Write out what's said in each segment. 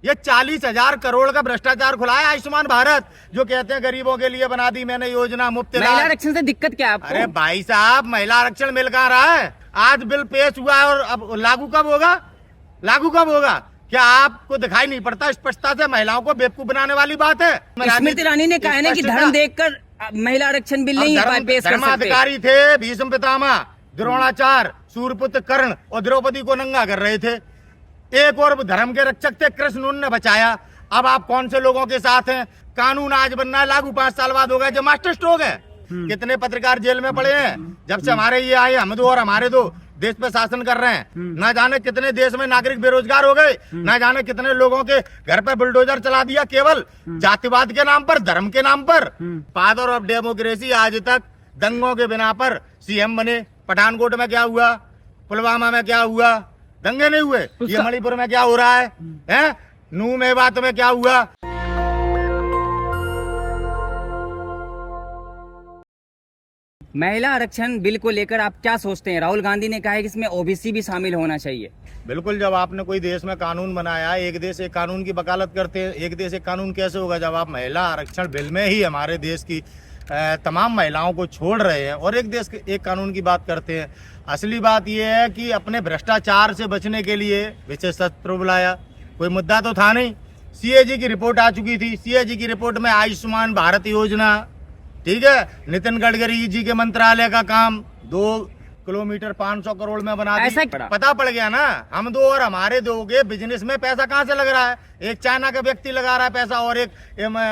ये 40,000 करोड़ का भ्रष्टाचार खुला है आयुष्मान भारत, जो कहते हैं गरीबों के लिए बना दी मैंने योजना, मुफ्त महिला आरक्षण से दिक्कत क्या है आपको? अरे भाई साहब, महिला आरक्षण मिल कहाँ रहा है? आज बिल पेश हुआ है और अब लागू कब होगा? लागू कब होगा? क्या आपको दिखाई नहीं पड़ता? स्पष्टता से महिलाओं को बेवकूफ बनाने वाली बात है। स्मृति ईरानी ने कहा है ना कि धर्म देखकर महिला आरक्षण बिल नहीं पेश कर सकते। धर्माधिकारी थे भीष्म पितामह, द्रोणाचार्य, सूर्यपुत्र कर्ण और द्रौपदी को नंगा कर रहे थे। एक और धर्म के रक्षक थे कृष्ण, उन्होंने बचाया। अब आप कौन से लोगों के साथ हैं? कानून आज बनना है लागू, 5 साल बाद होगा। जो मास्टर स्ट्रोक है, कितने पत्रकार जेल में पड़े हैं जब से हमारे ये आए, हम दो और हमारे दो देश पे शासन कर रहे हैं। ना जाने कितने देश में नागरिक बेरोजगार हो गए, ना जाने कितने लोगों के घर पे बुलडोजर चला दिया केवल जातिवाद के नाम पर, धर्म के नाम पर। फादर ऑफ डेमोक्रेसी आज तक दंगों के बिना पर सीएम बने। पठानकोट में क्या हुआ? पुलवामा में क्या हुआ? दंगे नहीं हुए। ये मणिपुर में क्या हो रहा है? नूह में बात में क्या हुआ? महिला आरक्षण बिल को लेकर आप क्या सोचते हैं? राहुल गांधी ने कहा है कि इसमें ओबीसी भी शामिल होना चाहिए। बिल्कुल, जब आपने कोई देश में कानून बनाया, एक देश एक कानून की वकालत करते हैं। एक देश एक कानून कैसे होगा जब आप महिला आरक्षण बिल में ही हमारे देश की तमाम महिलाओं को छोड़ रहे हैं और एक देश के एक कानून की बात करते हैं। असली बात यह है कि अपने भ्रष्टाचार से बचने के लिए विशेष सत्र बुलाया, कोई मुद्दा तो था नहीं। सीएजी की रिपोर्ट आ चुकी थी। सीएजी की रिपोर्ट में आयुष्मान भारत योजना, ठीक है, नितिन गडकरी जी के मंत्रालय का काम 2 किलोमीटर 500 करोड़ में बना दी। पता पड़ गया ना, हम दो और हमारे दो के बिजनेस में पैसा कहाँ से लग रहा है? एक चाइना का व्यक्ति लगा रहा है पैसा और एक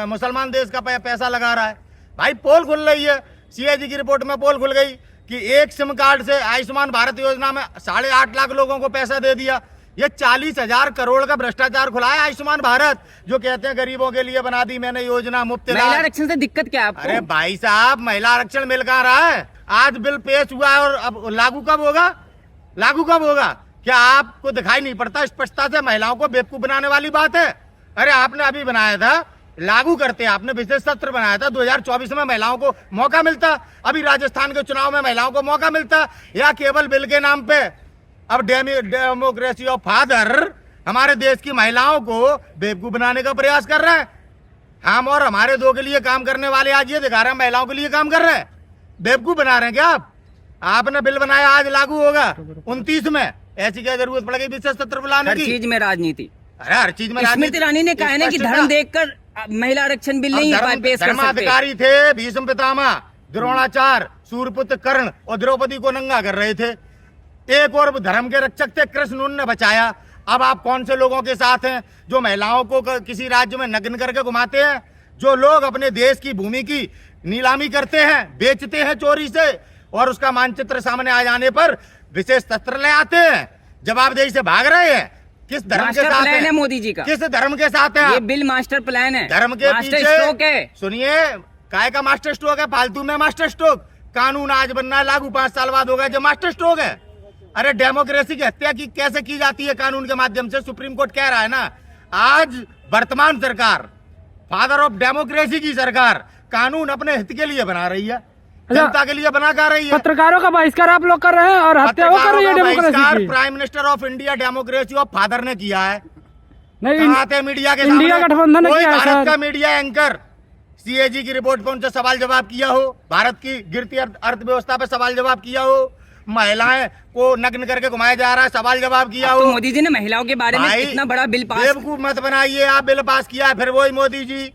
मुसलमान देश का पैसा लगा रहा है। भाई पोल खुल रही है। सीएजी की रिपोर्ट में पोल खुल गई कि एक सिम कार्ड से आयुष्मान भारत योजना में 8.5 लाख लोगों को पैसा दे दिया। ये 40,000 करोड़ का भ्रष्टाचार खुला है आयुष्मान भारत, जो कहते हैं गरीबों के लिए बना दी मैंने योजना, मुफ्त। महिला आरक्षण से दिक्कत क्या है आपको? अरे भाई साहब, महिला आरक्षण मिल कहाँ रहा है? आज बिल पेश हुआ है और अब लागू कब होगा? लागू कब होगा? क्या आपको दिखाई नहीं पड़ता? स्पष्टता से महिलाओं को बेवकूफ बनाने वाली बात है। अरे आपने अभी बनाया था, लागू करते, आपने विशेष सत्र बनाया था 2024 में महिलाओं को मौका मिलता, अभी राजस्थान के चुनाव में महिलाओं को मौका मिलता, या केवल बिल के नाम पे अब डेमोक्रेसी ऑफ फादर हमारे देश की महिलाओं को बेवकूफ बनाने का प्रयास कर रहे हैं। हम और हमारे दो के लिए काम करने वाले आज ये दिखा रहे हैं महिलाओं के लिए काम कर रहे हैं। बेवकूफ बना रहे हैं क्या आप? आपने बिल बनाया, आज लागू होगा 29 में, ऐसी क्या जरूरत पड़ेगी विशेष सत्र बुलाने की? हर चीज में राजनीति। अरे हर चीज में स्मृति ईरानी ने कहा है ना कि धर्म देखकर महिला आरक्षण बिल नहीं पेश कर सकते। धर्माधिकारी थे भीष्म पितामह, द्रोणाचार्य, सूर्यपुत्र कर्ण और द्रौपदी को नंगा कर रहे थे। एक और धर्म के रक्षक थे कृष्ण, उन्होंने बचाया। अब आप कौन से लोगों के साथ हैं जो महिलाओं को किसी राज्य में नग्न करके घुमाते हैं? जो लोग अपने देश की भूमि की नीलामी करते हैं, बेचते हैं चोरी से, और उसका मानचित्र सामने आ जाने पर विशेष सत्र ले आते हैं, जवाबदेही से भाग रहे हैं। किस धर्म के साथ है मोदी जी का? किस धर्म के साथ है? ये बिल मास्टर प्लान है, धर्म के पीछे। सुनिए, काय का मास्टर स्ट्रोक है? फालतू में मास्टर स्ट्रोक। कानून आज बनना है लागू, 5 साल बाद होगा। जो मास्टर स्ट्रोक है, अरे डेमोक्रेसी की हत्या की कैसे की जाती है कानून के माध्यम से? सुप्रीम कोर्ट कह रहा है ना, आज वर्तमान सरकार, फादर ऑफ डेमोक्रेसी की सरकार, कानून अपने हित के लिए बना रही है, जनता के लिए बना कर रही है। पत्रकारों का बहिष्कार आप लोग कर रहे हैं और हत्या वो कर रही है डेमोक्रेसी की। Prime minister of India democracy of father ने किया है। नहीं, मीडिया के इंडिया गठबंधन ने किया है। भारत का मीडिया एंकर सीएजी की रिपोर्ट पर उनसे सवाल जवाब किया हो, भारत की गिरती अर्थव्यवस्था पे सवाल जवाब किया हो, महिलाएं को नग्न करके घुमाया जा रहा है, सवाल जवाब किया हो। तो मोदी जी ने महिलाओं के बारे में इतना बड़ा बिल पास, बेवकूफ मत बनाइए। आप बिल पास किया है, फिर वही मोदी जी,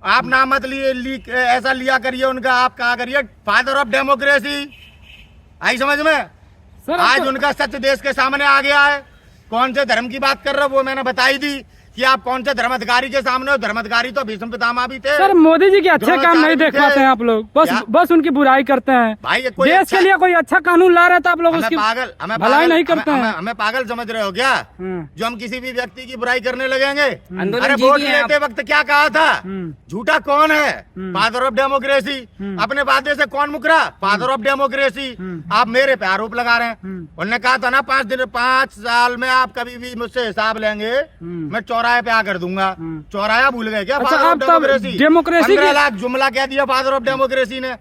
आप नाम मत लिए ऐसा लिया करिए उनका, आप कहा करिए फादर ऑफ डेमोक्रेसी। आई समझ में? आज उनका सच देश के सामने आ गया है। कौन से धर्म की बात कर रहे हो वो मैंने बताई दी कि आप कौन से धर्माधिकारी के सामने हो। धर्माधिकारी तो भीष्म पितामह भी थे। सर, मोदी जी के अच्छे काम नहीं देख पाते हैं आप लोग, बस उनकी बुराई करते हैं। भाई देश के लिए कोई अच्छा कानून ला रहे थे आप लोग, उसकी भलाई नहीं करते हैं। हमें पागल समझ रहे हो क्या जो हम किसी भी व्यक्ति की बुराई करने लगेंगे? अरे वोट लेते वक्त क्या कहा था? झूठा कौन है? Father of democracy. अपने वादे से कौन मुकरा? Father of democracy. आप मेरे पे आरोप लगा रहे हैं। उन्होंने कहा था ना 5 साल में आप कभी भी मुझसे हिसाब लेंगे, मैं 84 चौराहे पे आकर दूंगा। चौराहा भूल गए क्या? अच्छा, फादर ऑफ आप तब डेमोक्रेसी डेमोक्रेसी 15 की- लाख जुमला कह दिया फादर ऑफ डेमोक्रेसी ने।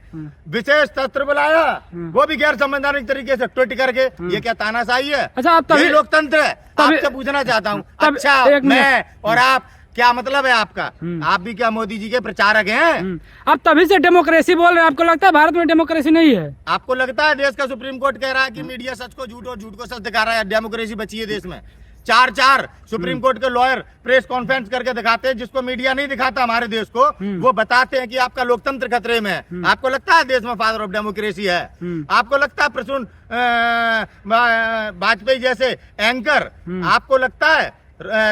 विशेष शस्त्र बुलाया, वो भी गैर संवैधानिक तरीके से ट्वीट करके। ये क्या तानाशाही है? अच्छा, आप तभी- यही लोकतंत्र है। तभी- आपसे पूछना चाहता हूँ, तब अच्छा एक मिनट। मैं और आप क्या मतलब है आपका? आप भी क्या मोदी जी के प्रचारक हैं? आप तभी से डेमोक्रेसी बोल रहे हैं, आपको लगता है भारत में डेमोक्रेसी नहीं है? आपको लगता है देश का सुप्रीम कोर्ट कह रहा है कि मीडिया सच को झूठ और झूठ को सच दिखा रहा है, डेमोक्रेसी बची है देश में? चार सुप्रीम कोर्ट के लॉयर प्रेस कॉन्फ्रेंस करके दिखाते हैं, जिसको मीडिया नहीं दिखाता हमारे देश को। वो बताते हैं कि आपका लोकतंत्र खतरे में है। आपको लगता है देश में फादर ऑफ डेमोक्रेसी है? आपको लगता है प्रसून वाजपेयी जैसे एंकर, आपको लगता है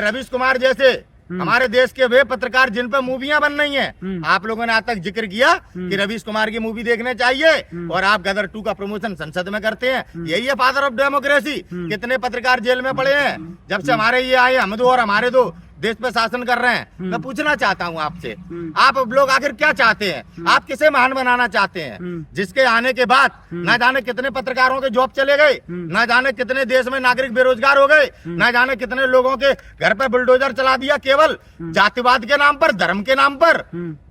रवीश कुमार जैसे हमारे देश के वे पत्रकार जिन पर मूवियां बन रही हैं? आप लोगों ने आज तक जिक्र किया कि रवीश कुमार की मूवी देखने चाहिए, और आप गदर 2 का प्रमोशन संसद में करते हैं। यही है फादर ऑफ डेमोक्रेसी। कितने पत्रकार जेल में पड़े हैं जब से हमारे ये आए, हम दो और हमारे दो देश पे शासन कर रहे हैं। मैं पूछना चाहता हूँ आपसे, आप लोग आखिर क्या चाहते हैं? आप किसे महान बनाना चाहते हैं? जिसके आने के बाद न जाने कितने पत्रकारों के जॉब चले गए, न जाने कितने देश में नागरिक बेरोजगार हो गए, न जाने कितने लोगों के घर पे बुलडोजर चला दिया केवल जातिवाद के नाम पर, धर्म के नाम पर।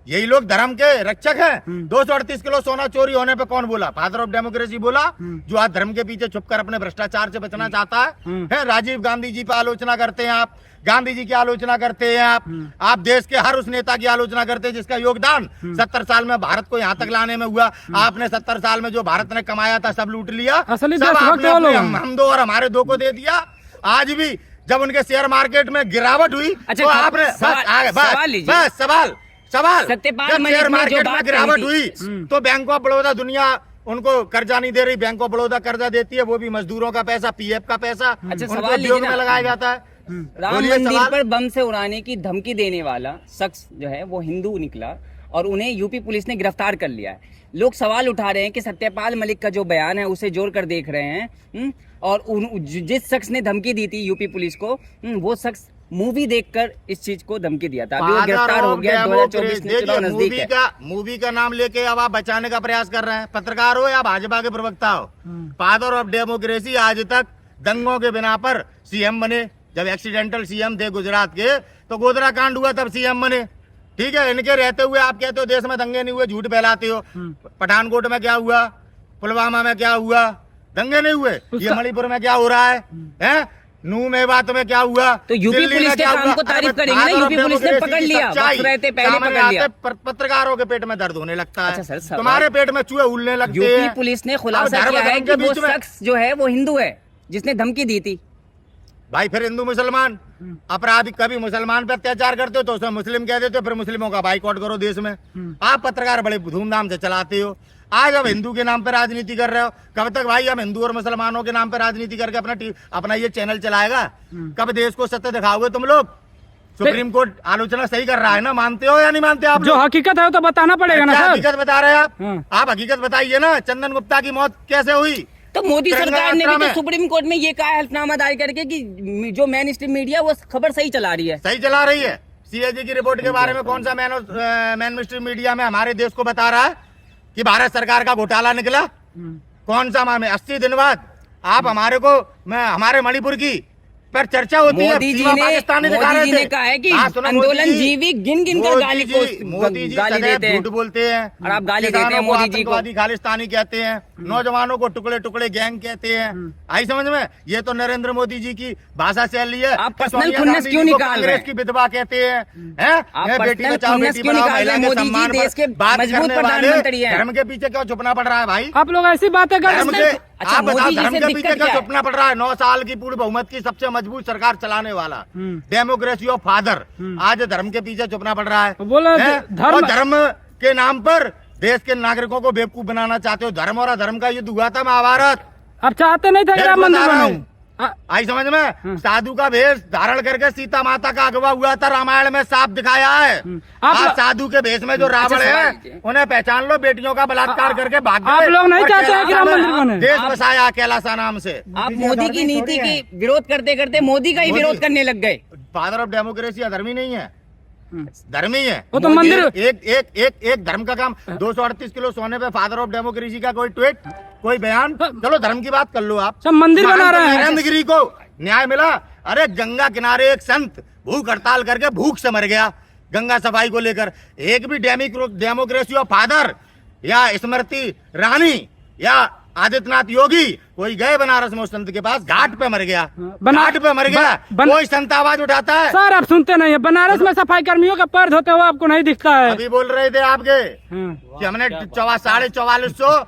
यही लोग धर्म के रक्षक हैं। 238 किलो सोना चोरी होने पे कौन बोला? फादर ऑफ डेमोक्रेसी बोला, जो आज धर्म के पीछे छुपकर अपने भ्रष्टाचार से बचना चाहता है। राजीव गांधी जी पे आलोचना करते हैं आप, गांधी जी की आलोचना करते हैं आप देश के हर उस नेता की आलोचना करते हैं जिसका योगदान 70 साल में भारत को यहाँ तक लाने में हुआ। आपने 70 साल में जो भारत ने कमाया था सब लूट लिया, असली सब देशभक्त आपने वो लोग अपने हम दो और हमारे दो को दे दिया। आज भी जब उनके शेयर मार्केट में गिरावट हुई अच्छा, तो आपने सवाल लीजिए। सवाल सत्यपाल जब मलिक शेयर ने जो मार्केट में बात गिरावट कही हुई तो बैंक ऑफ बड़ौदा दुनिया उनको कर्जा नहीं दे रही, बैंक ऑफ बड़ौदा कर्जा देती है, वो भी मजदूरों का पैसा, पीएफ का पैसा अच्छा, उनको सवाल उद्योग लीजिए में ना। लगाया जाता है। राम बोलिए मंदिर सवाल। पर बम से उड़ाने की धमकी देने वाला शख्स जो है वो हिंदू निकला और उन्हें यूपी पुलिस ने गिरफ्तार कर लिया है। लोग सवाल उठा रहे हैं कि सत्यपाल मलिक का जो बयान है उसे जोड़कर देख रहे हैं, और जिस शख्स ने धमकी दी थी यूपी पुलिस को, वो शख्स मूवी देखकर इस चीज को धमकी दिया था। अभी वो गिरफ्तार हो गया। 2024 में चुनाव नजदीक है। मूवी का नाम लेके अब आप बचाने का प्रयास कर रहे हैं। पत्रकार हो या भाजपा के प्रवक्ता हो, फादर ऑफ डेमोक्रेसी आज तक दंगों के बिना पर सीएम बने। जब एक्सीडेंटल सीएम थे गुजरात के तो गोधरा कांड हुआ तब सीएम बने। ठीक है, इनके रहते हुए आप कहते हो देश में दंगे नहीं हुए, झूठ फैलाते हो। पठानकोट में क्या हुआ, पुलवामा में क्या हुआ, दंगे नहीं हुए। ये मणिपुर में क्या हो रहा है? नू मेवात में क्या हुआ? तो यूपी पुलिस के काम को तारीफ करेंगे ना। यूपी पुलिस ने पकड़ लिया, वक्त रहते पहले पकड़ लिया। पत्रकारों के पेट में दर्द होने लगता है। अच्छा सर, सवाल- तुम्हारे पेट में चूहे उलने लगते हैं। यूपी पुलिस ने खुलासा अब किया है धर्म कि के वो बीच में- शख्स जो है वो हिंदू है जिसने धमकी दी थी। भाई फिर हिंदू मुसलमान अपराधी, कभी मुसलमान पे अत्याचार करते हो तो उसमें मुस्लिम कह देते हो, फिर मुस्लिमों का बाइकआउट करो देश में। आप पत्रकार बड़े धूमधाम से चलाते हो। आज अब हिंदू के नाम पे राजनीति कर रहे हो। कब तक भाई हम हिंदू और मुसलमानों के नाम पे राजनीति करके अपना ये चैनल चलाएगा? कब देश को सत्य दिखाओगे तुम लोग? सुप्रीम कोर्ट आलोचना सही कर रहा है ना, मानते हो या नहीं मानते आप जो लोग? हकीकत है वो तो बताना पड़ेगा ना क्या सर। हकीकत बता रहे हैं आप? हाँ। आप हकीकत बताइए ना। चंदन गुप्ता की मौत कैसे हुई? तो मोदी तिरंगा सरकार ने भी यात्रा तो में- सुप्रीम कोर्ट में ये कहा है हल्फनामा दायर करके कि जो मेन स्ट्रीम मीडिया वो खबर सही चला रही है। सही चला रही है। सीएजी की रिपोर्ट के बारे में कौन सा मेन स्ट्रीम मीडिया में हमारे देश को बता रहा है कि भारत सरकार का घोटाला निकला? कौन सा मामले? 80 दिन बाद आप हमारे मणिपुर की पर चर्चा होती है। मोदी जी सीमा पाकिस्तानी दिखा मोदी रहे जी थे। ने कहा है कि हाँ, सुनो, मोदी आंदोलन जी- जीवी गिन गिन कर मोदी गाली जी गाली सदैव देते हैं। झूठ बोलते हैं और आप गाली देते हैं किसानों को मोदी जी को। आतंकवादी खालिस्तानी कहते हैं, नौजवानों को टुकड़े टुकड़े गैंग कहते हैं। आई समझ में? ये तो नरेंद्र मोदी जी की भाषा शैली है। आप पर्सनल सोनिया खुन्नस गांधी क्यों जी को निकाल रहे कांग्रेस हैं? की विधवा कहते हैं। आप बेटी पर्सनल बचाओ खुन्नस बेटी क्यों पढ़ाओ निकाल रहे महिला हैं? के मोदी जी सम्मान देश के पर बात मजबूत करने वाले प्रधानमंत्री हैं। धर्म के पीछे क्यों छुपना पड़ रहा है भाई? आप लोग ऐसी बातें कर धर्म रहे के हैं। अच्छा, आप बताओ मोदी जी धर्म से के दिक्कत पीछे क्यों क्या है? छुपना पड़ रहा है? 9 साल की पूर्ण बहुमत की सबसे मजबूत सरकार चलाने वाला डेमोक्रेसी ऑफ फादर आज धर्म के पीछे छुपना पड़ रहा है। बोला हैं? धर्म- और धर्म के नाम पर देश के नागरिकों को बेवकूफ बनाना चाहते हो। धर्म और अधर्म का युद्ध हुआ था महाभारत। आप चाहते नहीं थे कि फिर राम मंदिर बता रहा बने। हूँ। आई समझ में? साधु का भेष धारण करके सीता माता का अगवा हुआ था, रामायण में साफ दिखाया है। आप आज साधु के भेष में जो रावण सवाल है कीजिए। उन्हें पहचान लो, बेटियों का बलात्कार करके भाग गए। आप लोग नहीं और चाहते हैं कि राम मंदिर बने? देश बसाया कैलासा नाम से। आप मोदी की नीति की विरोध करते करते मोदी का ही मोदी- विरोध करने लग गए। फादर ऑफ डेमोक्रेसी अधर्मी नहीं है, धर्मी है। वो तो मोदी मंदिर- एक धर्म का काम। 238 किलो सोने पे फादर ऑफ डेमोक्रेसी का कोई ट्वीट, कोई बयान। चलो धर्म की बात कर लो आप। सब मंदिर बना रहे हैं। नरेंद्र गिरी को न्याय मिला। अरे गंगा किनारे एक संत भूख हड़ताल करके भूख से मर गया गंगा सफाई को लेकर। एक भी डेमोक्रेसी ऑफ फादर या स्मृति रानी या आदित्यनाथ योगी कोई गए बनारस में उस संत के पास, घाट पे मर गया, घाट पे मर गया, कोई संत आवाज उठाता है? सर आप सुनते नहीं है, बनारस में सफाई कर्मियों का पैर धोते हुए आपको नहीं दिखता है। अभी बोल रहे थे आपके कि हमने 4400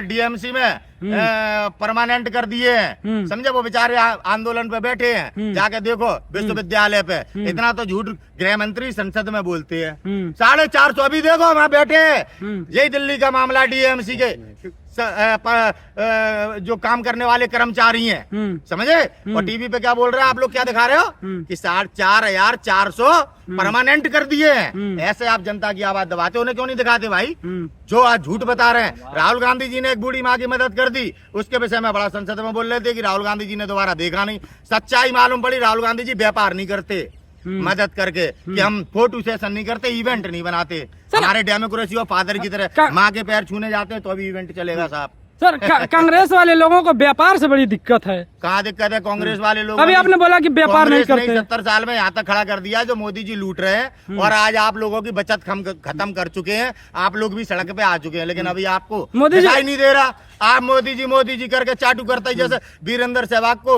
डीएमसी में परमानेंट कर दिए हैं, समझे? वो बेचारे आंदोलन पे बैठे हैं, जाके देखो विश्वविद्यालय पे। इतना तो झूठ गृह मंत्री संसद में बोलते हैं। 450 अभी देखो वहाँ बैठे हैं। यही दिल्ली का मामला, डीएमसी के जो काम करने वाले कर्मचारी हैं, समझे? और टीवी पे क्या बोल रहे हैं आप लोग, क्या दिखा रहे हो कि 4,400 परमानेंट कर दिए हैं। ऐसे आप जनता की आवाज दबाते, उन्हें क्यों नहीं दिखाते भाई जो आज झूठ बता रहे हैं? राहुल गांधी जी ने एक बूढ़ी माँ की मदद कर दी, उसके विषय में बड़ा संसद में बोल रहे थे कि राहुल गांधी जी ने दोबारा देखा नहीं। सच्चाई मालूम पड़ी, राहुल गांधी जी व्यापार नहीं करते मदद करके, कि हम फोटो सेशन नहीं करते, इवेंट नहीं बनाते। हमारे डेमोक्रेसी और फादर की तरह माँ के पैर छूने जाते हैं तो अभी इवेंट चलेगा साहब। सर कांग्रेस वाले लोगों को व्यापार से बड़ी दिक्कत है। कहाँ दिक्कत है कांग्रेस वाले लोगों? अभी आपने बोला कि व्यापार नहीं करते। 70 साल में यहाँ तक खड़ा कर दिया जो मोदी जी लूट रहे हैं, और आज आप लोगों की बचत खत्म कर चुके हैं, आप लोग भी सड़क पे आ चुके हैं, लेकिन अभी आपको मोदी जी दिखाई नहीं दे रहा। आप मोदी जी करके चाटू करते, जैसे वीरेंद्र सहवाग को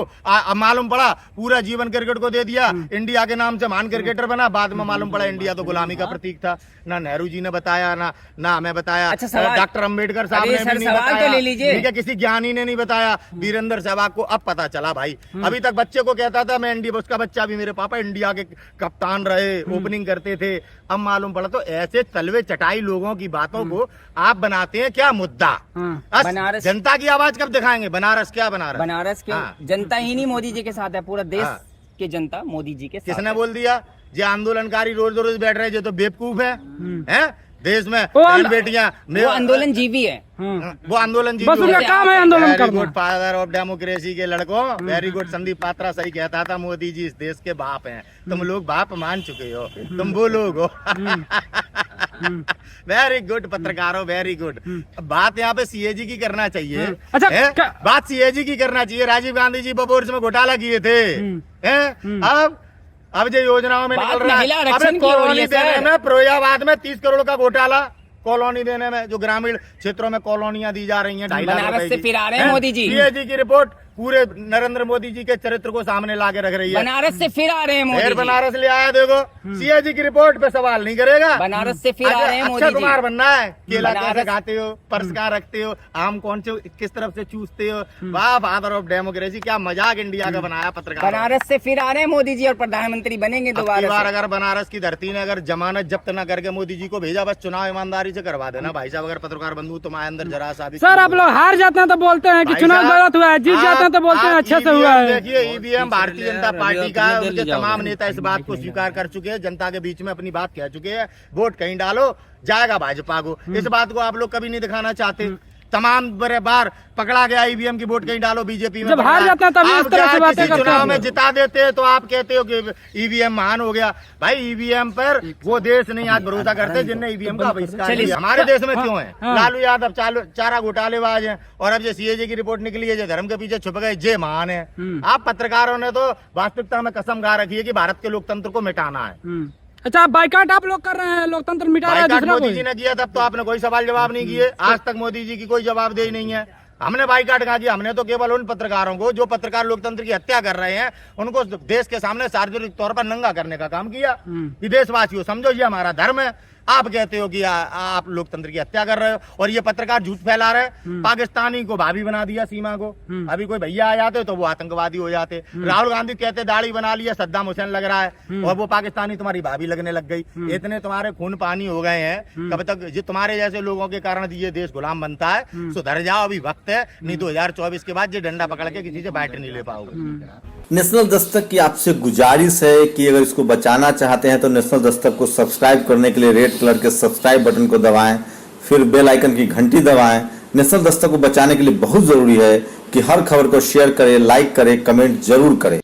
मालूम पड़ा पूरा जीवन क्रिकेट को दे दिया, इंडिया के नाम से महान क्रिकेटर बना, बाद में मालूम पड़ा इंडिया तो गुलामी का प्रतीक था। ना नेहरू जी ने बताया, ना हमें बताया, डॉक्टर अम्बेडकर साहब ने भी नहीं बताया, ठीक है, किसी ज्ञानी ने नहीं बताया। वीरेंद्र सहवाग को अब पता चला भाई। अभी तक बच्चे को कहता था मैं इंडिया, उसका बच्चा भी मेरे पापा इंडिया के कप्तान रहे, ओपनिंग करते थे, अब मालूम पड़ा। तो ऐसे तलवे चटाई लोगों की बातों को आप बनाते हैं क्या मुद्दा? बनारस जनता की आवाज कब दिखाएंगे? बनारस क्या बनारस के जनता ही नहीं मोदी जी के साथ है, पूरा देश के जनता मोदी जी के साथ। किसने बोल दिया? ये आंदोलनकारी रोज रोज बैठ रहे जो तो बेवकूफ है देश में बेटियां, वो आंदोलन जीवी है, वो आंदोलन जीवी, बस उनका काम है आंदोलन करना। Very good father of democracy के लड़कों, वेरी गुड। संदीप पात्रा सही कहता था, मोदी जी इस देश के बाप हैं। तुम लोग बाप मान चुके हो, तुम वो लोग हो। वेरी गुड पत्रकारों, वेरी गुड। बात यहाँ पे सीएजी की करना चाहिए। अच्छा बात सीएजी की करना चाहिए। राजीव गांधी जी बोर्ड में घोटाला किए थे, अब जो योजनाओं में निकल रहा है, अबे कॉलोनी देने में, फिरोजाबाद में 30 करोड़ का घोटाला कॉलोनी देने में, जो ग्रामीण क्षेत्रों में कॉलोनियां दी जा रही हैं 2.5 लाख रुपए की। फिर आ रहे हैं मोदी जी। सीएजी की रिपोर्ट पूरे नरेंद्र मोदी जी के चरित्र को सामने ला के रख रही है। बनारस से फिर आ रहे हैं मोदी जी। बनारस ले आया, देखो सीएजी की रिपोर्ट पे सवाल नहीं करेगा। बनारस से फिर आ रहे हैं मोदी जी। अक्षय कुमार बनना है, केला कैसे खाते हो, पर्स कहाँ रखते हो, आम कौन से किस तरफ से चूसते हो। वाह फादर ऑफ डेमोक्रेसी, क्या मजाक इंडिया का बनाया पत्रकार। बनारस से फिर आ रहे हैं मोदी जी और प्रधानमंत्री बनेंगे दोबारा। अगर बनारस की धरती ने अगर जमानत जब्त न करके मोदी जी को भेजा, बस चुनाव ईमानदारी से करवा देना भाई साहब। अगर पत्रकार बंधु तुम्हारे अंदर जरा सा भी, सर आप लोग हार जाते हैं तो बोलते हैं कि चुनाव गलत हुआ है, जीत जाते हैं तो बोलते हैं अच्छे से हुआ है। देखिए ईवीएम भारतीय जनता पार्टी का, उनके तमाम नेता इस बात को स्वीकार कर चुके हैं, जनता के बीच में अपनी बात कह चुके हैं। वोट कहीं डालो, जाएगा भाजपा को। इस बात को आप लोग कभी नहीं दिखाना चाहते। तमाम बड़े बार पकड़ा गया ईवीएम की, वोट कहीं डालो बीजेपी में। जब हार जाते हैं तभी इस तरह से बातें करते हैं। चुनाव में जिता देते हैं तो आप कहते हो कि ईवीएम महान हो गया। भाई ईवीएम पर वो देश नहीं आज भरोसा करते जिनने ईवीएम का बहिष्कार किया। हमारे देश में क्यों है? लालू यादव चारा घोटालेबाज है, और अब जो सीएजी की रिपोर्ट निकली है, जो धर्म के पीछे छुप गए, जे महान है। आप पत्रकारों ने तो वास्तविकता में कसम खा रखी है कि भारत के लोकतंत्र को मिटाना है। अच्छा बाइकाट आप लोग कर रहे हैं, लोकतंत्र मिटा रहे हैं। मोदी जी ने किया तब तो आपने कोई सवाल जवाब नहीं किए। आज तक मोदी जी की कोई जवाबदेही नहीं है। हमने बाइकाट कहा किया? हमने तो केवल उन पत्रकारों को जो पत्रकार लोकतंत्र की हत्या कर रहे हैं, उनको देश के सामने सार्वजनिक तौर पर नंगा करने का काम किया कि देशवासियों समझो ये हमारा धर्म है। आप कहते हो कि आप लोकतंत्र की हत्या कर रहे हो, और ये पत्रकार झूठ फैला रहे हैं। पाकिस्तानी को भाभी बना दिया सीमा को। अभी कोई भैया आ जाते तो वो आतंकवादी हो जाते। राहुल गांधी कहते दाढ़ी बना लिया, सद्दाम हुसैन लग रहा है, और वो पाकिस्तानी तुम्हारी भाभी लगने लग गई। इतने तुम्हारे खून पानी हो गए हैं, कब तक ये तुम्हारे जैसे लोगों के कारण ये देश गुलाम बनता है? सुधर जाओ, अभी वक्त है, नहीं 2024 के बाद ये डंडा पकड़ के किसी से बैठ नहीं ले पाओगे। नेशनल दस्तक की आपसे गुजारिश है कि अगर इसको बचाना चाहते हैं तो नेशनल दस्तक को सब्सक्राइब करने के लिए रेड कलर के सब्सक्राइब बटन को दबाएं, फिर बेल आइकन की घंटी दबाएं। नेशनल दस्तक को बचाने के लिए बहुत जरूरी है कि हर खबर को शेयर करें, लाइक करें, कमेंट जरूर करें।